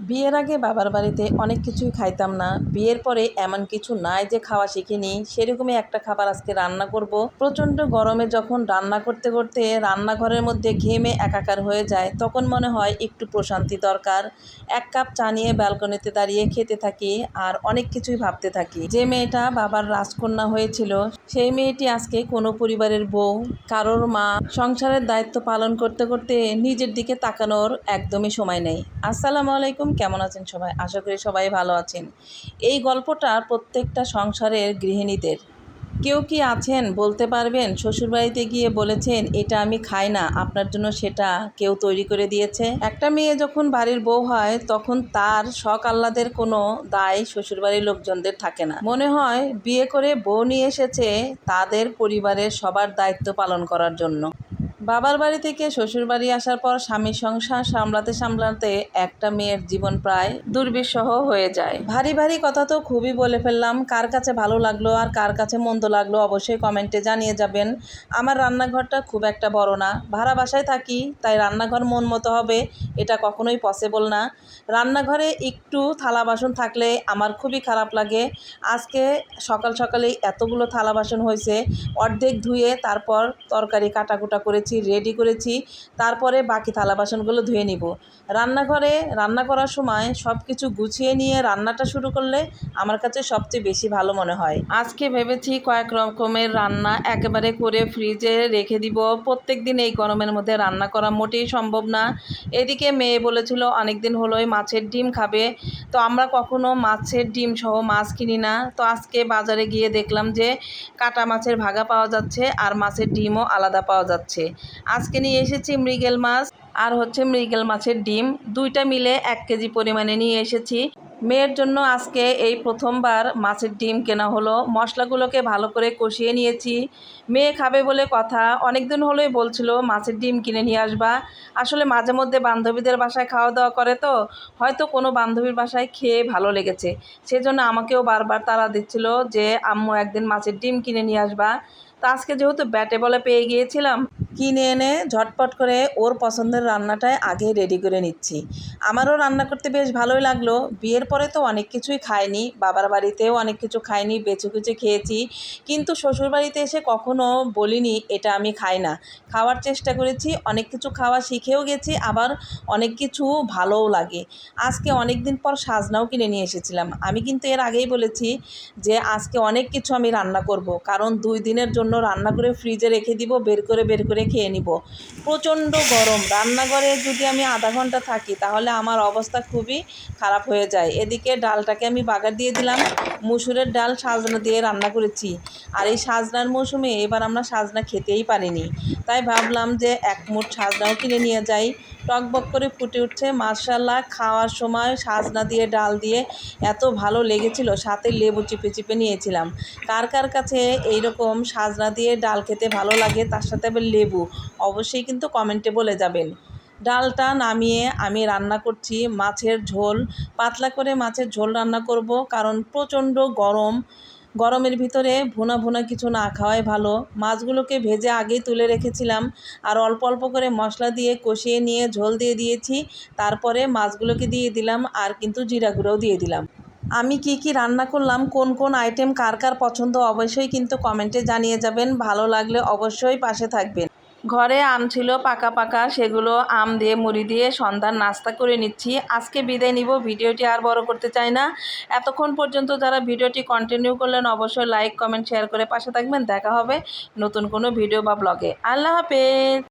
বিয়ের আগে বাবার বাড়িতে অনেক কিছুই খাইতাম না। বিয়ের পরে এমন কিছু নাই যে খাওয়া শিখিনি, সেরকমই একটা খাবার আজকে রান্না করব। প্রচণ্ড গরমে যখন রান্না করতে করতে রান্নাঘরের মধ্যে ঘেমে একাকার হয়ে যায়, তখন মনে হয় একটু প্রশান্তি দরকার। এক কাপ চা নিয়ে ব্যালকনিতে দাঁড়িয়ে খেতে থাকি আর অনেক কিছুই ভাবতে থাকি। যে মেয়েটা বাবার রাজকন্যা হয়েছিল, সেই মেয়েটি আজকে কোনো পরিবারের বউ, কারোর মা। সংসারের দায়িত্ব পালন করতে করতে নিজের দিকে তাকানোর একদমই সময় নেই। আসসালামু আলাইকুম, কেমন আছেন সবাই? আশা করি সবাই ভালো আছেন। এই গল্পটা প্রত্যেকটা সংসারের গৃহিণীদের। কেউ কি আছেন বলতে পারবেন শ্বশুরবাড়িতে গিয়ে বলেছেন এটা আমি খাই না, আপনার জন্য সেটা কেউ তৈরি করে দিয়েছে? একটা মেয়ে যখন বাড়ির বউ হয় তখন তার শখ আহ্লাদের কোনো দায় শ্বশুরবাড়ির লোকজনদের থাকে না। মনে হয় বিয়ে করে বউ নিয়ে এসেছে তাদের পরিবারের সবার দায়িত্ব পালন করার জন্য। বাবার বাড়ি থেকে শ্বশুর বাড়ি আসার পর স্বামীর সংসার সামলাতে সামলাতে একটা মেয়ের জীবন প্রায় দুর্বিষহ হয়ে যায়। ভারী ভারী কথা তো খুবই বলে ফেললাম। কার কাছে ভালো লাগলো আর কার কাছে মন্দ লাগলো অবশ্যই কমেন্টে জানিয়ে যাবেন। আমার রান্নাঘরটা খুব একটা বড় না, ভাড়া বাসায় থাকি, তাই রান্নাঘর মন মতো হবে এটা কখনোই পসিবল না। রান্নাঘরে একটু থালা বাসন থাকলে আমার খুবই খারাপ লাগে। আজকে সকাল সকালেই এতগুলো থালা বাসন হয়েছে, অর্ধেক ধুয়ে তারপর তরকারি কাটাকুটা করেছি, রেডি করেছি, তারপরে বাকি থালা বাসনগুলো ধুয়ে নিব। রান্নাঘরে রান্না করার সময় সব কিছু গুছিয়ে নিয়ে রান্নাটা শুরু করলে আমার কাছে সবচেয়ে বেশি ভালো মনে হয়। আজকে ভেবেছি কয়েক রকমের রান্না একেবারে করে ফ্রিজে রেখে দিব। প্রত্যেক দিন এই গরমের মধ্যে রান্না করা মোটেই সম্ভব না। এদিকে মেয়ে বলেছিল অনেক দিন হলোই মাছের ডিম খাবে, তো আমরা কখনো মাছের ডিম সহ মাছ কিনি না। তো আজকে বাজারে গিয়ে দেখলাম যে কাটা মাছের ভাগা পাওয়া যাচ্ছে আর মাছের ডিমও আলাদা পাওয়া যাচ্ছে। আজকে নিয়ে এসেছি মৃগেল মাছ আর মৃগেল মাছের ডিম, দুইটা মিলে 1 কেজি পরিমাণে নিয়ে এসেছি। মেয়ের জন্য আজকে এই প্রথমবার মাছের ডিম কেনা হলো। মশলাগুলোকে ভালো করে কষিয়ে নিয়েছি। মেয়ে খাবে বলে কথা, অনেক দিন হলোই বলছিল মাছের ডিম কিনে নিয়ে আসবা। আসলে মাঝে মধ্যে বান্ধবীদের বাসায় খাওয়া দাওয়া করে, তো হয়তো কোনো বান্ধবীর বাসায় খেয়ে ভালো লেগেছে, সেজন্য আমাকেও বারবার তাড়া দিচ্ছিল যে আম্মু একদিন মাছের ডিম কিনে নিয়ে আসবা। তো আজকে যেহেতু ব্যাটে বলে পেয়ে গিয়েছিলাম, কিনে এনে ঝটপট করে ওর পছন্দের রান্নাটাই আগে রেডি করে নিচ্ছি। আমারও রান্না করতে বেশ ভালোই লাগলো। বিয়ের পরে তো অনেক কিছুই খাইনি, বাবার বাড়িতেও অনেক কিছু খাইনি, বেছে কুচে খেয়েছি, কিন্তু শ্বশুরবাড়িতে এসে কখনো বলিনি এটা আমি খাই না। খাওয়ার চেষ্টা করেছি, অনেক কিছু খাওয়া শিখেও গেছি, আবার অনেক কিছু ভালোও লাগে। আজকে অনেক দিন পর সাজনাও কিনে নিয়ে এসেছিলাম। আমি কিন্তু এর আগেই বলেছি যে আজকে অনেক কিছু আমি রান্না করব, কারণ 2 দিনের জন্য রান্না করে ফ্রিজে রেখে দিব, বের করে খেয়ে নিব। প্রচণ্ড গরম, রান্নাঘরে যদি আমি আধা ঘন্টা থাকি তাহলে আমার অবস্থা খুবই খারাপ হয়ে যায়। এদিকে ডালটাকে আমি বাগার দিয়ে দিলাম। মুসুরের ডাল সাজনা দিয়ে রান্না করেছি, আর এই সাজনার মৌসুমে এবার আমরা সাজনা খেতেই পারিনি, তাই ভাবলাম যে 1 মুঠ সাজনাও কিনে নিয়ে যাই। টকবক করে ফুটে উঠছে মাশাআল্লাহ। খাওয়ার সময় সাজনা দিয়ে ডাল দিয়ে এত ভালো লেগেছিল, সাথে লেবু চিপে চিপে নিয়েছিলাম। কার কার কাছে এইরকম সাজনা দিয়ে ডাল খেতে ভালো লাগে, তার সাথে আবার লেবু, অবশ্যই কিন্তু কমেন্টে বলে যাবেন। ডালটা নামিয়ে আমি রান্না করছি মাছের ঝোল। পাতলা করে মাছের ঝোল রান্না করব, কারণ প্রচণ্ড গরম। গরমের ভিতরে ভুনা ভুনা কিছু না খাওয়াই ভালো। মাছগুলোকে ভেজে আগেই তুলে রেখেছিলাম, আর অল্প অল্প করে মশলা দিয়ে কষিয়ে নিয়ে ঝোল দিয়ে দিয়েছি। তারপরে মাছগুলোকে দিয়ে দিলাম, আর কিন্তু জিরা গুঁড়োও দিয়ে দিলাম। আমি কি কি রান্না করলাম, কোন কোন আইটেম কার কার পছন্দ, অবশ্যই কিন্তু কমেন্টে জানিয়ে যাবেন। ভালো লাগলে অবশ্যই পাশে থাকবেন। ঘরে আম ছিল পাকা পাকা, সেগুলো আম দিয়ে মুড়ি দিয়ে সন্ধ্যার নাস্তা করে নিচ্ছি। আজকে বিদায় নিব, ভিডিওটি আর বড় করতে চাই না। এতক্ষণ পর্যন্ত যারা ভিডিওটি কন্টিনিউ করলেন অবশ্যই লাইক কমেন্ট শেয়ার করে পাশে থাকবেন। দেখা হবে নতুন কোনো ভিডিও বা ব্লগে। আল্লাহ হাফেজ।